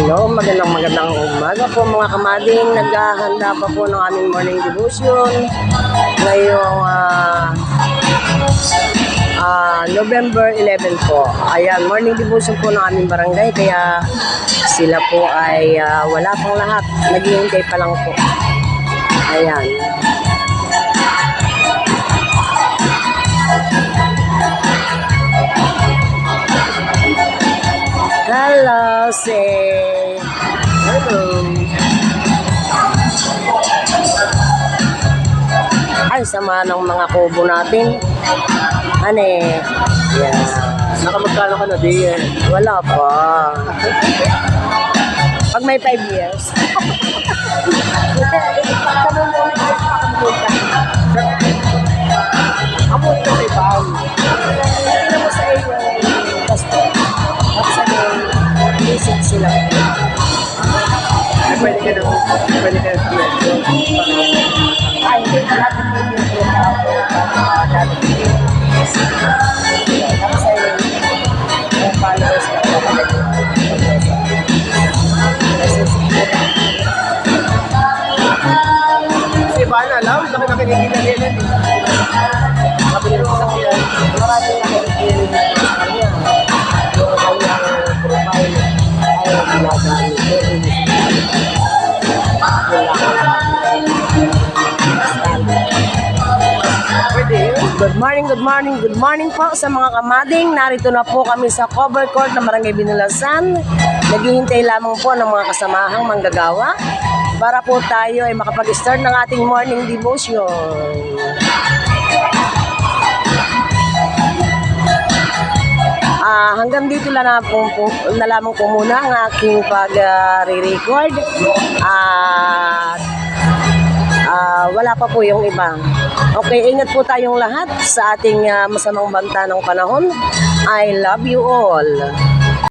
Magandang umaga po mga kamading. Naghahanda pa po ng aming morning devotion ngayong November 11 po. Ayan, morning devotion po ng aming barangay, kaya sila po ay wala pang lahat, naghihintay pa lang po. Ayan. Hello, say hello. Ay, sama ng mga kubo natin. Ane, yeah. Nakamagkano ka na di eh? Wala pa. Pag may 5 years. Amo ito may baon. Hindi mo sa iyo. Basta. Basic sila. Ay, pwede ka na. Ay, hindi na natin yung dati. Tapos ay yung followers na Si Ivana, alam? Laki na kinikita din yan eh. Sabi nila sa kanya. marami na nakikinig sa kanya. Yung kanyang profile ay ginagamit. Good morning po sa mga kamading. Narito na po kami sa cover court ng Barangay Binulasan. Naghihintay lamang po ng mga kasamahang manggagawa para po tayo ay makapag-start ng ating morning devotion. Hanggang dito na lamang po muna ang aking pag-re-record. Wala pa po yung iba. Okay, ingat po tayong lahat sa ating masamang banta ng panahon. I love you all.